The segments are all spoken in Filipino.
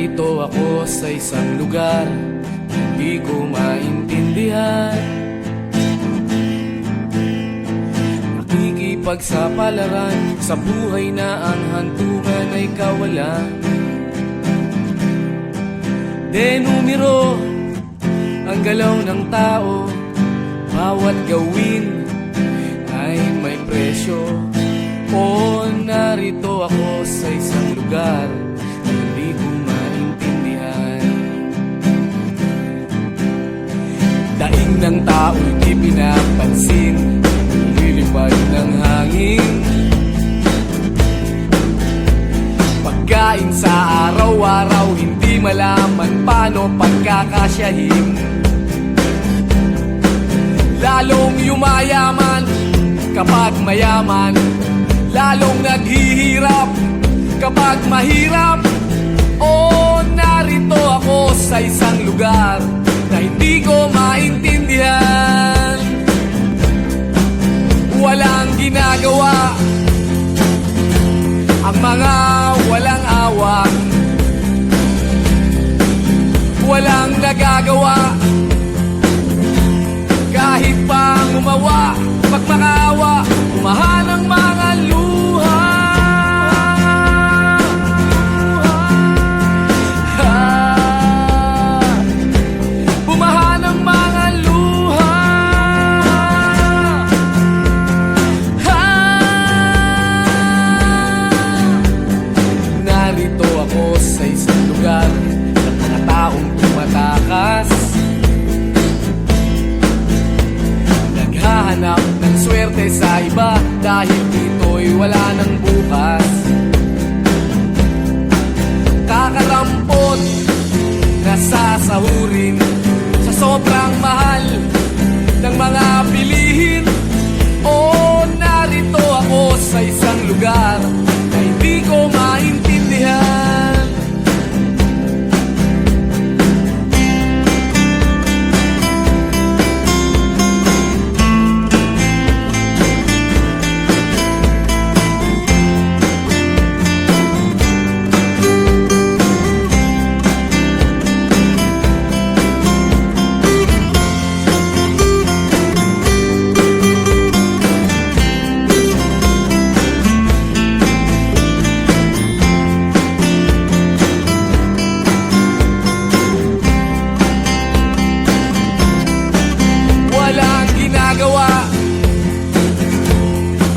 Narito ako sa isang lugar hindi ko maintindihan. Nakikipagsapalaran sa buhay na ang hantungan ay kawalan. Denumero ang galaw ng tao, bawat gawin ay may presyo. O narito ako sa isang lugar hindi ko maintindihan. Daing ng tao'y di pinapansin, lilipad ng hangin. Pagkain sa araw-araw, hindi malaman paano pagkakasyahin. Lalong yumayaman kapag mayaman, lalong naghihirap kapag mahirap. O narito ako sa isang lugar na hindi ko maintindihan. Walang ginagawa ang mga walang awa, walang nagagawa kahit pa umawa, magmakaawa, umahan ang mga luha. Bumahan ang mga luha. Narito ako sa isang lugar ng mga taong tumatakas, naghahanap ng swerte sa iba dahil dito'y wala ng bukas. Kakarampot na sasahurin sa sobrang mahal ng mga bilihin. O narito ako sa isang lugar na hindi ko maintindihan.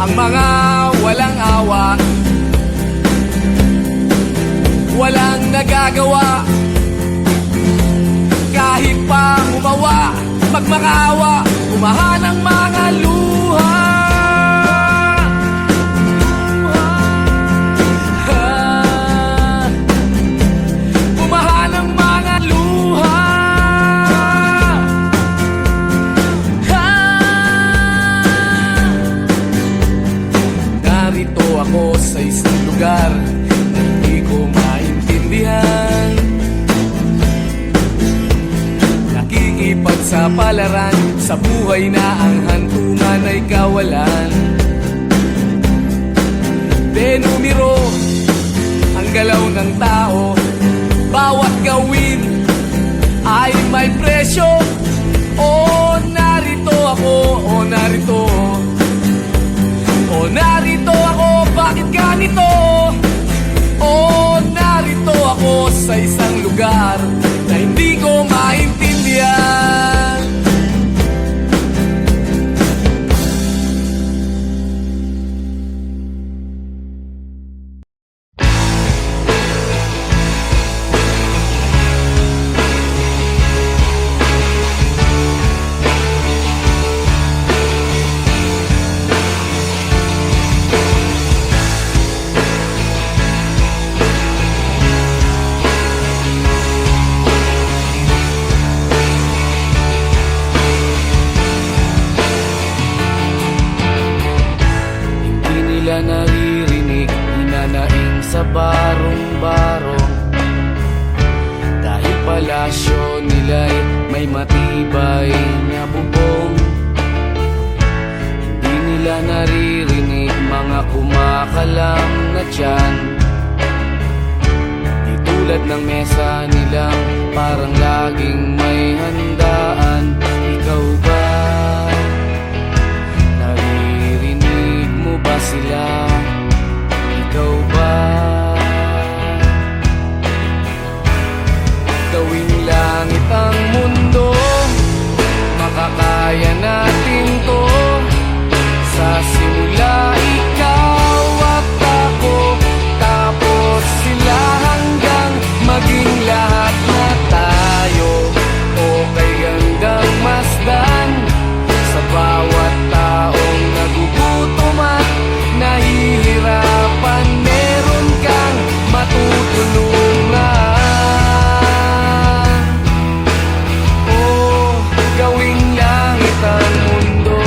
Ang mga walang awa, walang nagagawa kahit pa umawa, magmakaawa, umahan ang mga luha. Umahan ang mga luha. Narito ako sa isang lugar na hindi ko maintindihan. Nakikipagsapalaran sa buhay na ang hantungan ay kawalan. Denumero ang galaw ng tao, bawat gawin ay may presyo. O narito ako, o narito, o narito ako, bakit ganito? O narito ako sa isang lugar na hindi ko maintindihan. Naririnig, hinanaing sa barong-barong, dahil palasyo nila'y may matibay na bubong. Hindi nila naririnig mga kumakalam na tiyan. Dito Tulad ng mesa nilang parang laging may handaan. Ikaw ba? Naririnig mo ba sila? Ikaw ba? Gawing langit ang mundo, makakaya natin to. Sa simula ikaw at ako, tapos sila hanggang maging lahat na tayo. Okay hanggang masdan sa bawat taong nagugutom at nahihirapan. Meron kang matutulungan. Oh, gawing langit ang mundo.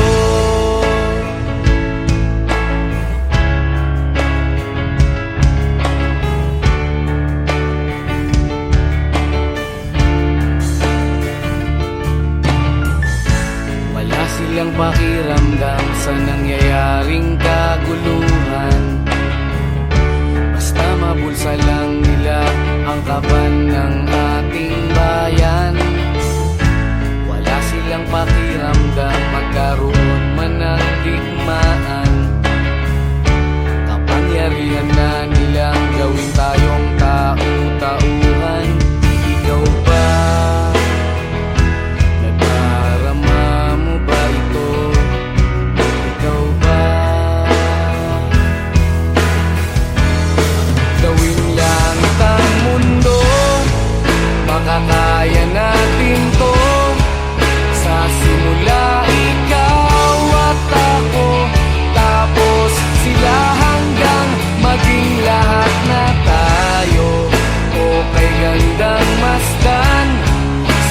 Wala silang pakiramdam sa nangyayaring kaguluhan. Basta mabulsa lang nila ang kaban ng ating bayan. Wala silang pakiramdam magkaroon man ng digmaan. Kapangyarihan na nilang gawin tayong tau-tauhan. Ikaw ba? Nadarama mo ba ito? Ikaw ba? Gawing langit ang mundo, makakaya natin to. Sa simula ikaw at ako, tapos sila hanggang maging lahat na tayo. Okay gandang masdan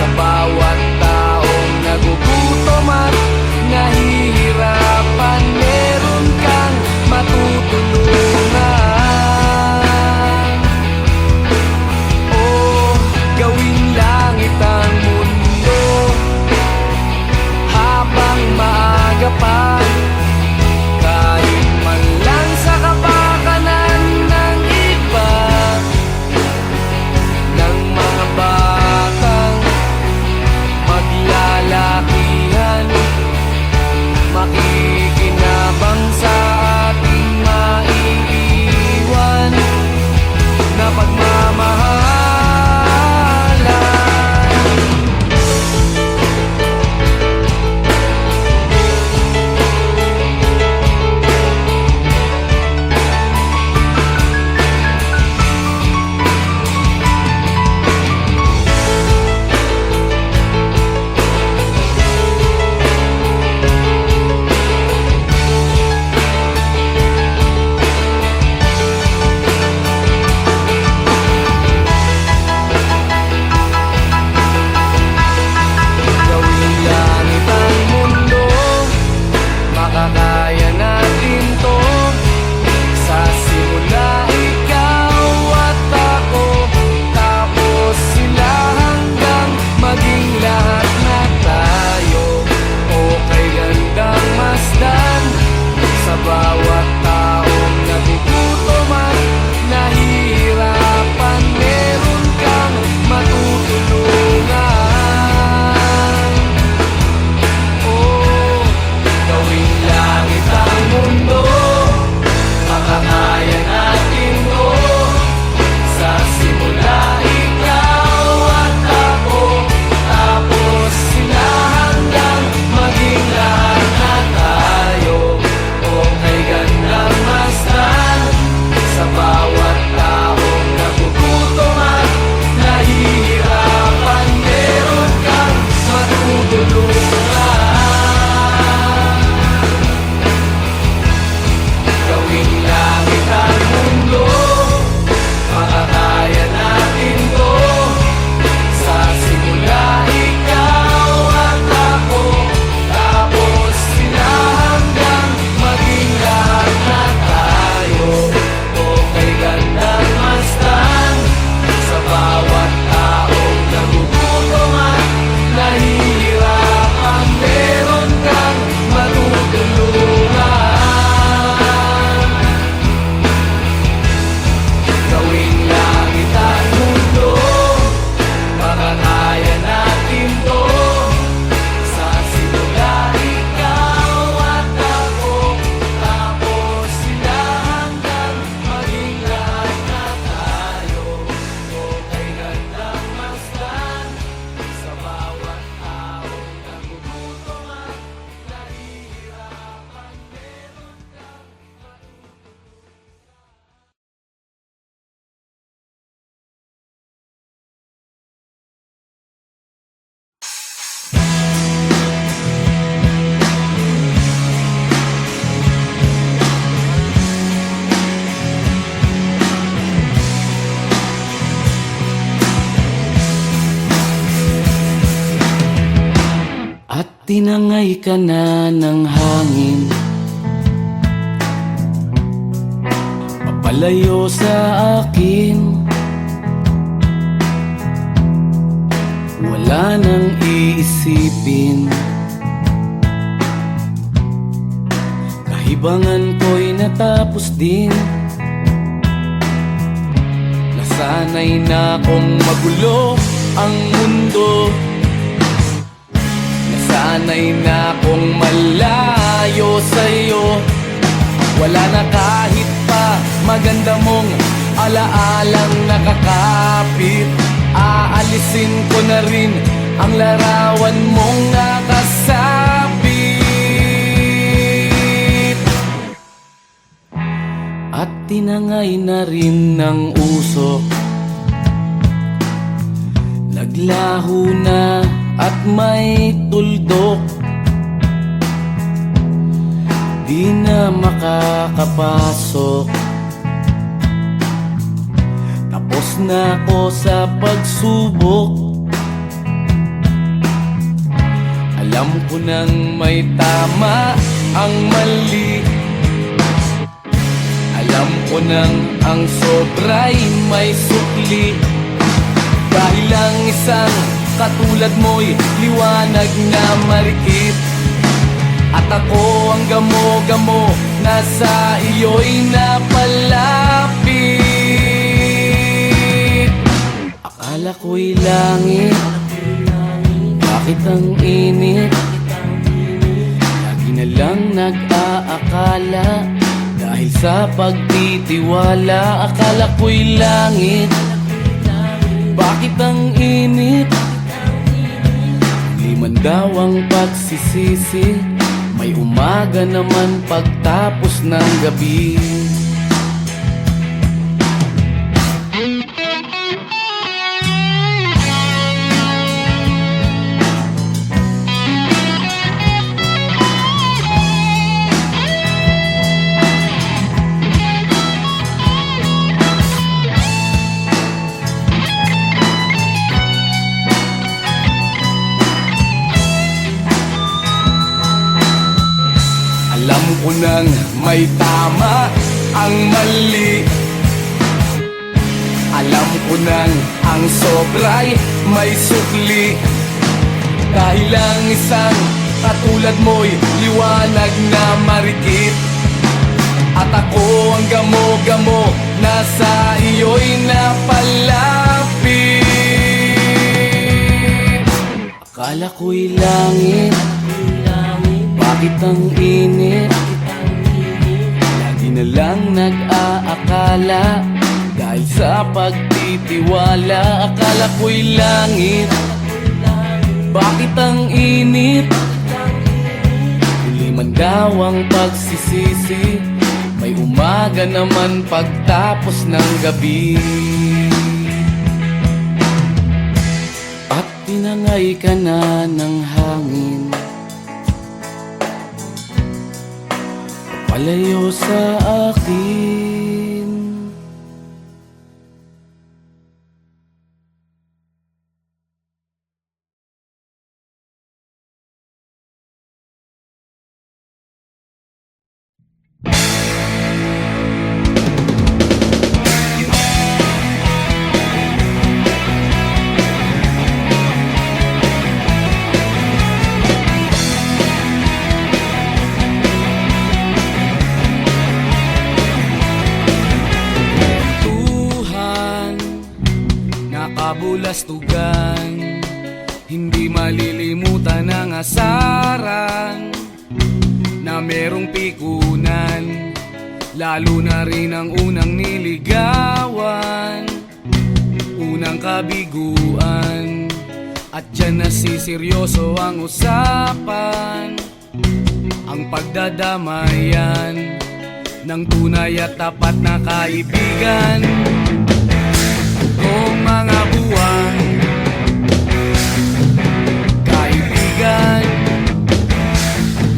sa bawat taong nagugutom at nahihirapan. Meron kang matutulungan. Oh, gawing langit ang mundo habang maaga pa. Kahit man lang sa kapakanan ng iba, ng mga batang maglalakihan, makikinabang sa ating maiiwan na pagmamahalan. tinangay ka na ng hangin, papalayo sa akin. Wala nang iisipin, kahibangan ko'y natapos din. Nasanay na kong magulo ang mundo, nasanay na kong malayo sa'yo. Wala na kahit pa maganda mong alaalang nakakapit. Aalisin ko na rin ang larawan mong nakasabit. At tinangay na rin ng usok, naglaho na at may tuldok. Di na makakapasok, tapos na ako sa pagsubok. Alam ko nang may tama ang mali, alam ko nang ang sobra'y may sukli. Dahil lang isang katulad mo'y liwanag na marikit, at ako ang gamo-gamo na sa iyo'y napalapit. Akala ko'y langit, bakit ang init? Lagi na lang nag-aakala, dahil sa pagtitiwala. Akala ko'y langit, bakit ang init? Di man daw ang pagsisisi, may umaga naman pagtapos ng gabi. Alam ko nang may tama ang mali, alam ko nang ang sobra'y may sukli. Dahil lang isang katulad mo'y liwanag na marikit, at ako ang gamo-gamo na sa iyo'y napalapit. Akala ko'y langit, bakit ang init? Lagi na lang nag-aakala, dahil sa pagtitiwala. Akala ko'y langit, bakit ang init? Huli man daw ang pagsisisi, may umaga naman pagtapos ng gabi. At tinangay ka na ng hangin, palayo sa akin. Kabulastugan, hindi malilimutan ang asaran na merong pikunan, lalo na rin ang unang niligawan, unang kabiguan. At dyan nasiseryoso ang usapan, ang pagdadamayan ng tunay at tapat na kaibigan. Kung mga buwan, kaibigan,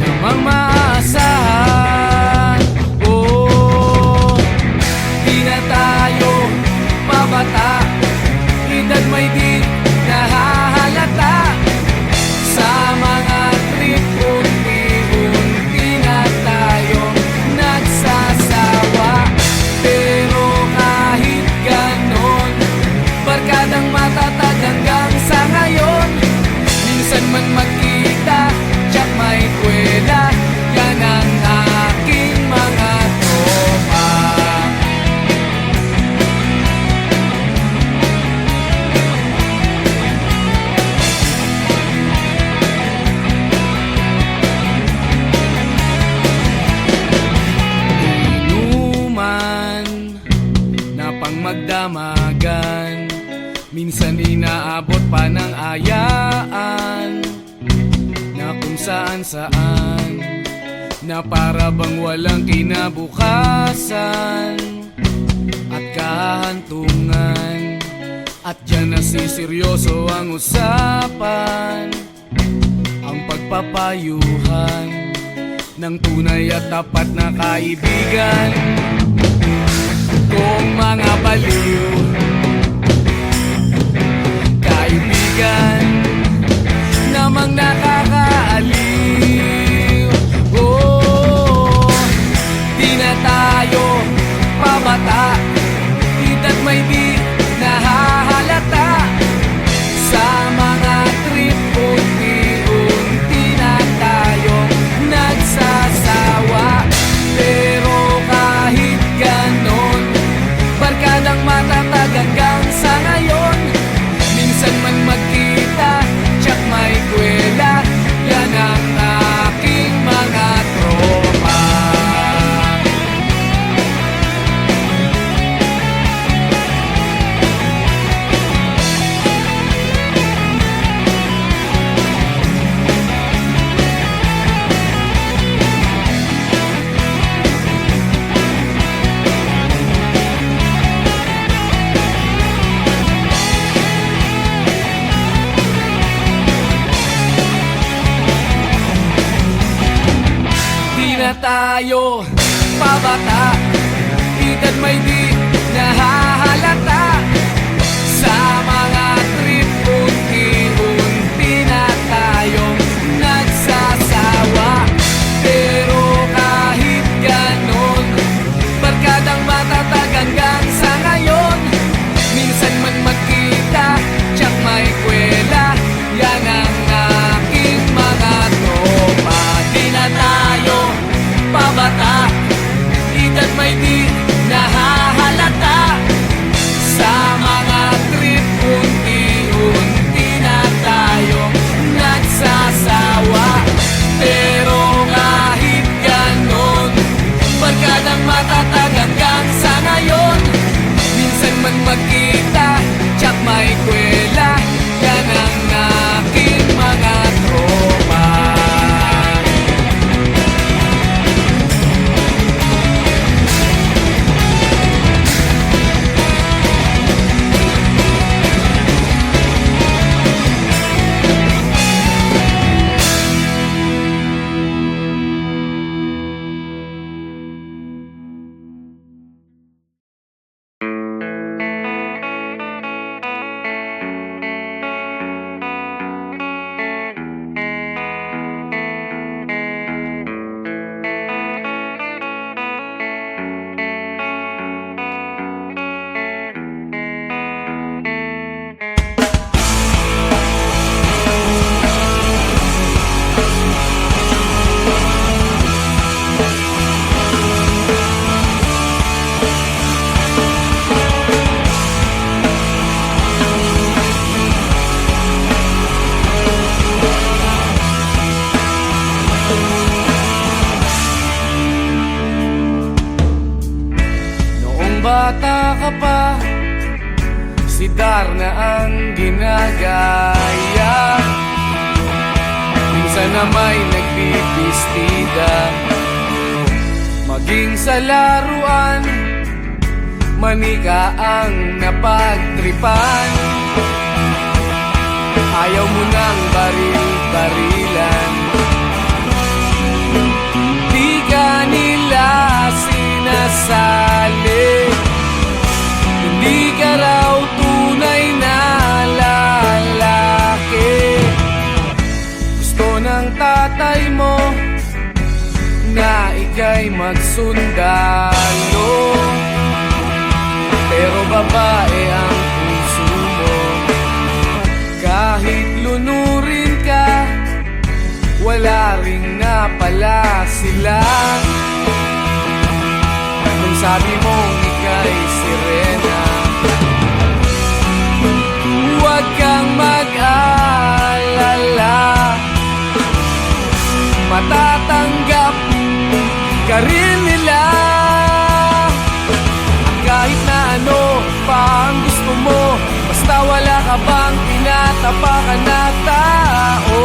namang maaasahan. Oh, di na tayo pabata, edad may di nahahalata sa mga Minsan inaabot pa ng ayaan na kung saan saan, na para bang walang kinabukasan at kahantungan. At dyan nasiseryoso ang usapan, ang pagpapayuhan ng tunay at tapat na kaibigan. Kung mga baliw, kaibigan namang nakakaaliw. Oh, di na tayo pabata, hita't may di nahahalata. Sa mga trip unti-unti na tayong nagsasawa. Pero kahit ganon, barkadang matatag hanggang sa ngayon. Minsan man magkita, tsak may kwela, yan ang aking mga tropa. Na tayo pabata, hita't may di nahahalata. Sa mga trip unti-unti na tayong nagsasawa. Pero kahit ganon, barkadang matatag hanggang sa ngayon. Minsan man magkita, tsak may kwela, yan ang aking mga tropa. Di na tayo pabata, hita't may di nahahalata. Sa mga trip unti-unti na tayong nagsasawa. Pero kahit ganon, barkadang matatag hanggang sa ngayon. Minsan man magkita, tsak may kwela, yan ang aking mga tropa. Bata ka pa, si Darna ang ginagaya. Minsan na may nagbibistida, maging sa laruan, manika ang napagtripan. Ayaw mo nang baril-barilan, di ka nila sinasali. Hindi ka raw tunay na lalaki. Gusto ng tatay mo na ika'y magsundalo, pero babae ang puso mo. Kahit lunurin ka, wala ring napala sila. Nung sabi mong ika'y sirena, huwag kang mag-alala, matatanggap ka rin nila. At kahit na ano pa ang gusto mo, basta wala ka bang tinatapakan na tao?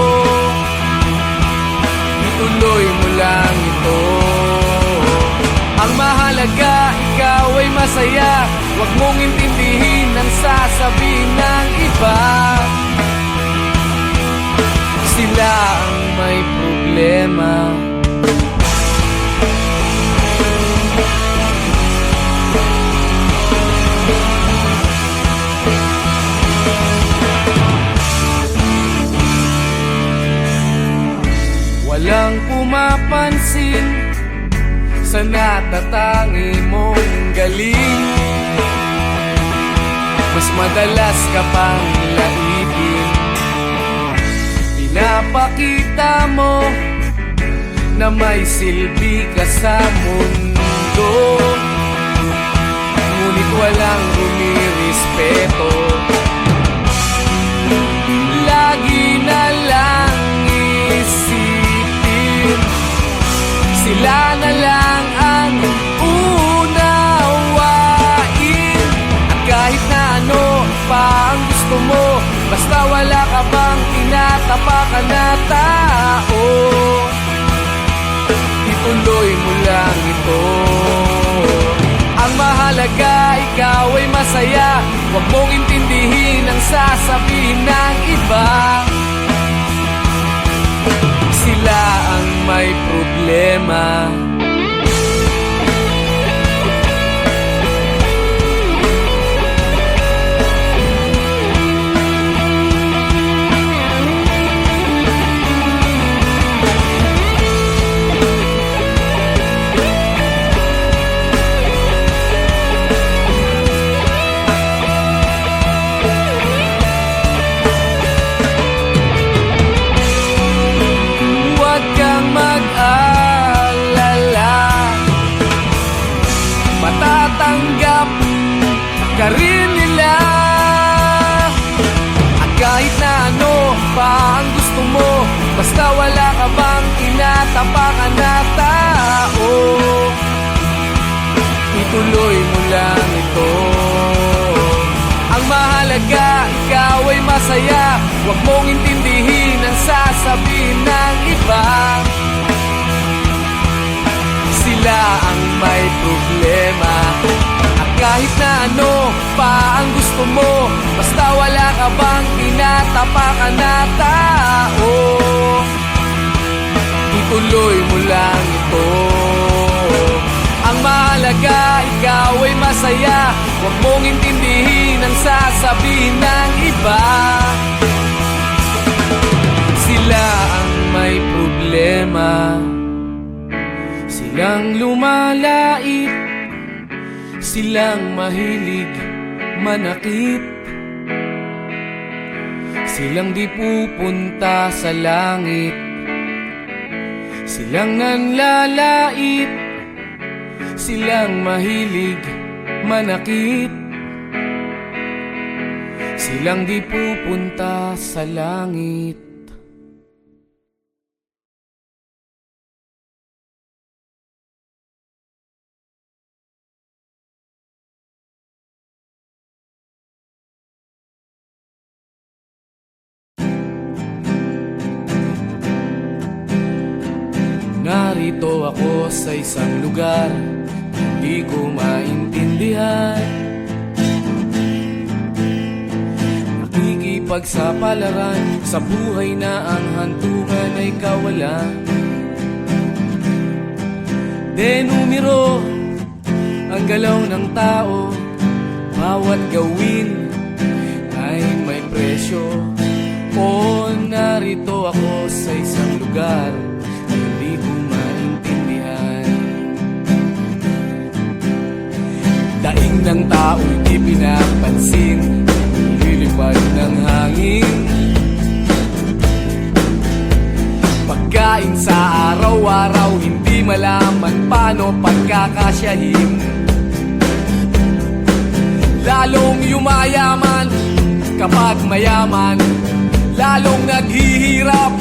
Ituloy mo lang ito. Ang mahalaga, ikaw ay masaya. Huwag mong intindihin ang sasabihin ng iba. Sila ang may problema. Walang pumapansin sa natatangi mong galing. Mas madalas ka pang laipin. Pinapakita mo na may silbi ka sa mundo, ngunit walang rumirespeto. Lagi na lang isipin, sila na lang ang unawain. At kahit na ano pa ang gusto mo, basta wala ka bang tinatapakan na tao, ituloy mo lang ito. Ang mahalaga, ikaw ay masaya. Huwag mong intindihin ang sasabihin ng iba. Sila ang may problema. Matatanggap ka rin nila. At kahit na ano pa ang gusto mo, basta wala ka bang tinatapakan na tao, ituloy mo lang ito. Ang mahalaga, ikaw ay masaya. Huwag mong intindihin ang sasabihin ng iba. Sila ang may problema. At kahit na ano pa ang gusto mo, basta wala ka bang tinatapakan na tao, ituloy mo lang ito. Ang mahalaga, ikaw ay masaya. Huwag mong intindihin ang sasabihin ng iba. Sila ang may problema. Silang lumalait, silang mahilig manakit, silang di pupunta sa langit, silang nanlalait, silang mahilig manakit, silang di pupunta sa langit. Narito ako sa isang lugar, hindi ko maintindihan. Nakikipagsapalaran sa buhay na ang hantungan ay kawalan. Denumero ang galaw ng tao, bawat gawin ay may presyo. O narito ako sa isang lugar, hindi ko maintindihan. Daing ng tao'y di pinapansin, lilipad ng hangin. Pagkain sa araw-araw, hindi malaman paano pagkakasyahin. Lalong yumayaman kapag mayaman, lalong naghihirap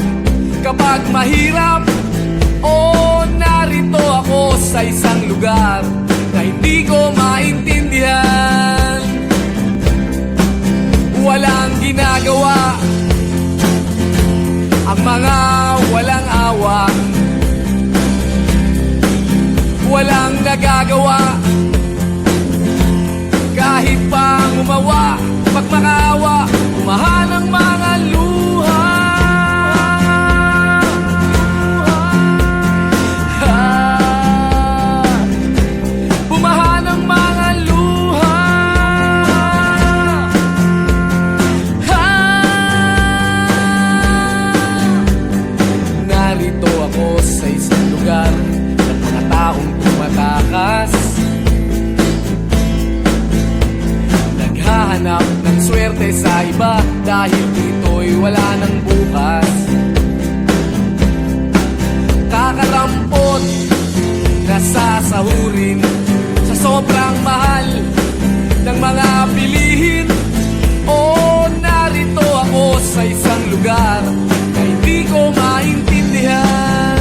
kapag mahirap. O narito ako sa isang lugar na hindi ko maintindihan. Walang nagagawa. Kahit pa umawa, pagmakaawa, umahan ang mga luha. Bumahan ang mga luha. Narito ako sa isang lugar ng mga taong tumatakas, naghahanap ng swerte sa iba dahil dito'y wala ng bukas. Kakarampot, nasasahurin sa sobrang mahal ng mga bilihin. O narito ako sa isang lugar na hindi ko maintindihan.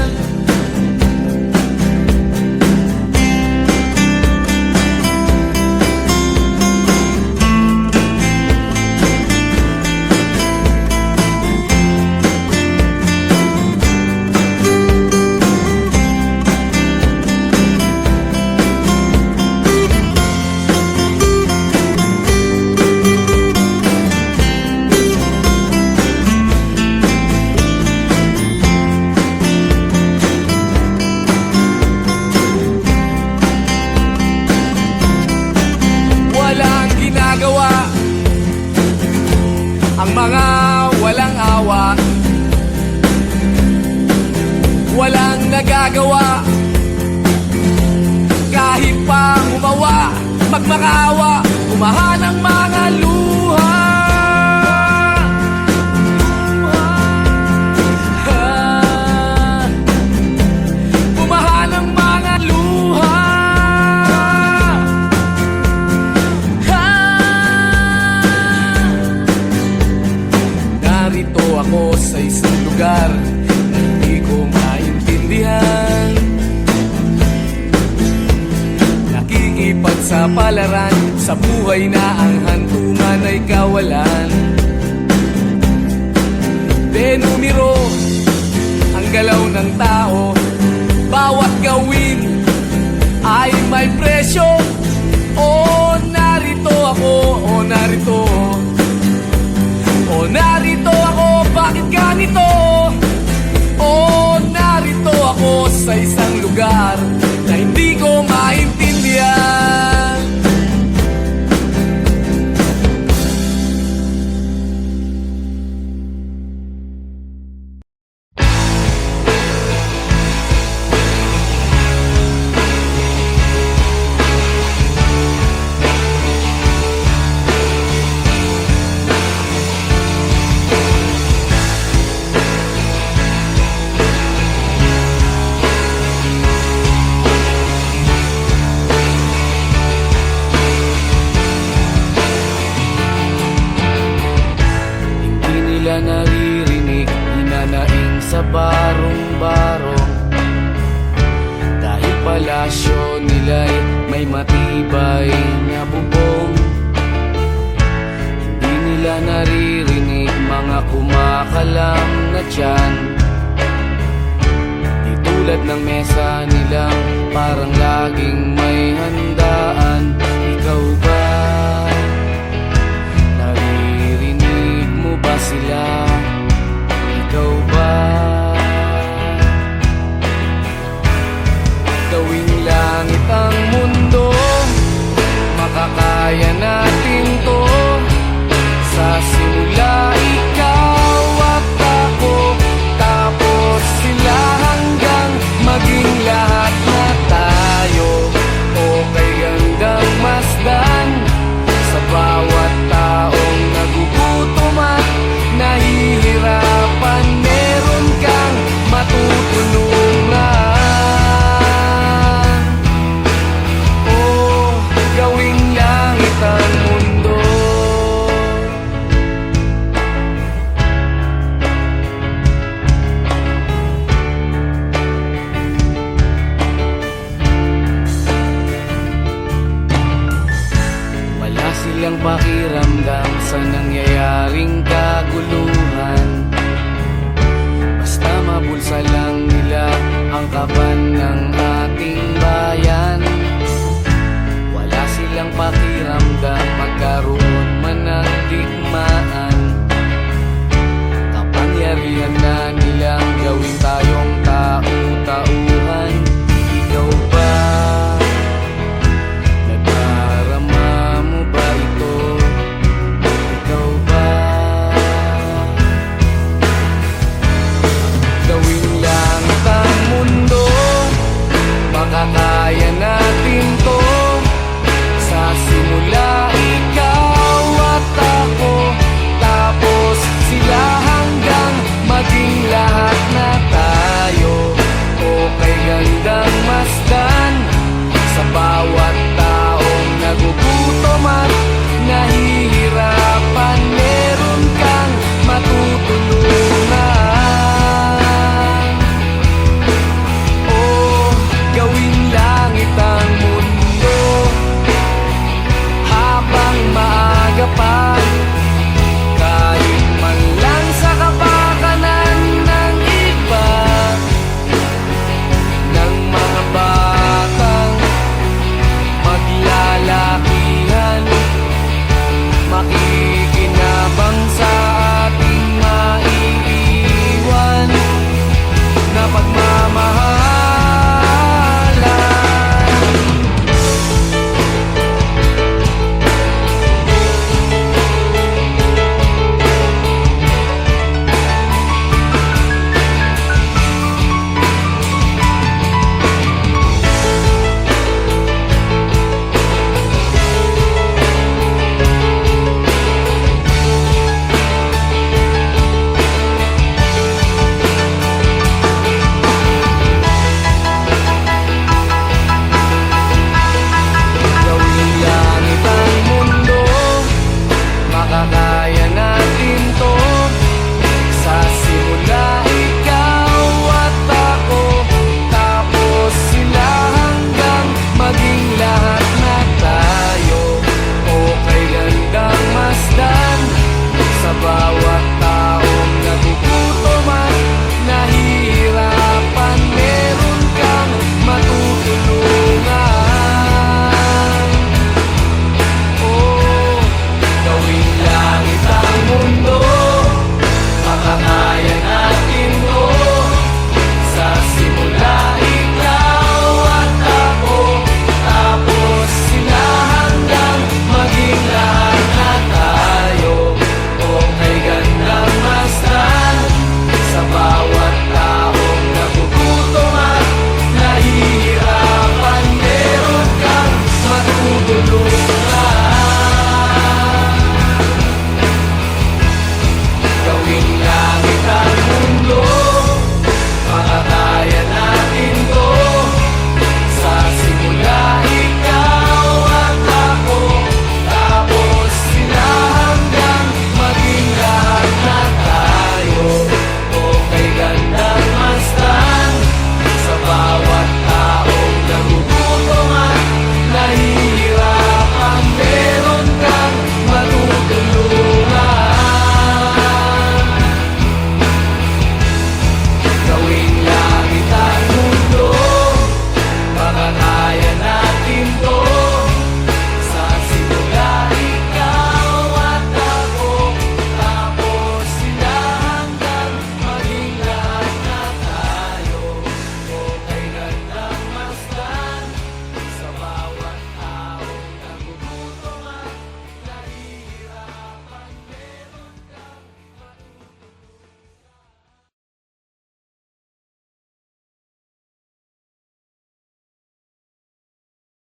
Walang ginagawa ang mga walang awa, walang nagagawa. Kahit pa umawa, magmakaawa, umahan ang mga luha. Bumahan ang mga luha. Narito ako sa isang lugar na hindi ko maintindihan. Nakikipagsapalaran sa buhay na ang hantungan ay kawalan. Denumero ang galaw ng tao, bawat gawin ay may presyo. O narito ako, o narito, o narito ako, bakit ganito? O narito ako sa isang lugar na hindi ko maintindihan. Naririnig, hinanaing sa barong-barong, dahil palasyo nila'y may matibay na bubong. Hindi nila naririnig mga kumakalam na tiyan, di tulad ng mesa nilang parang laging may handaan. Ikaw ba? Naririnig mo ba sila? Ikaw ba? Gawing langit ang mundo, makakaya natin to. Sa simula ikaw at ako, tapos sila hanggang maging lahat na tayo. Okay hanggang masdan sa bawat taong nagugutom at nahihirapan. Meron kang matutulungan. Oh, gawing langit ang mundo. Wala silang pakiramdam sa nangyayaring kaguluhan, basta mabulsa lang nila ang kaban ng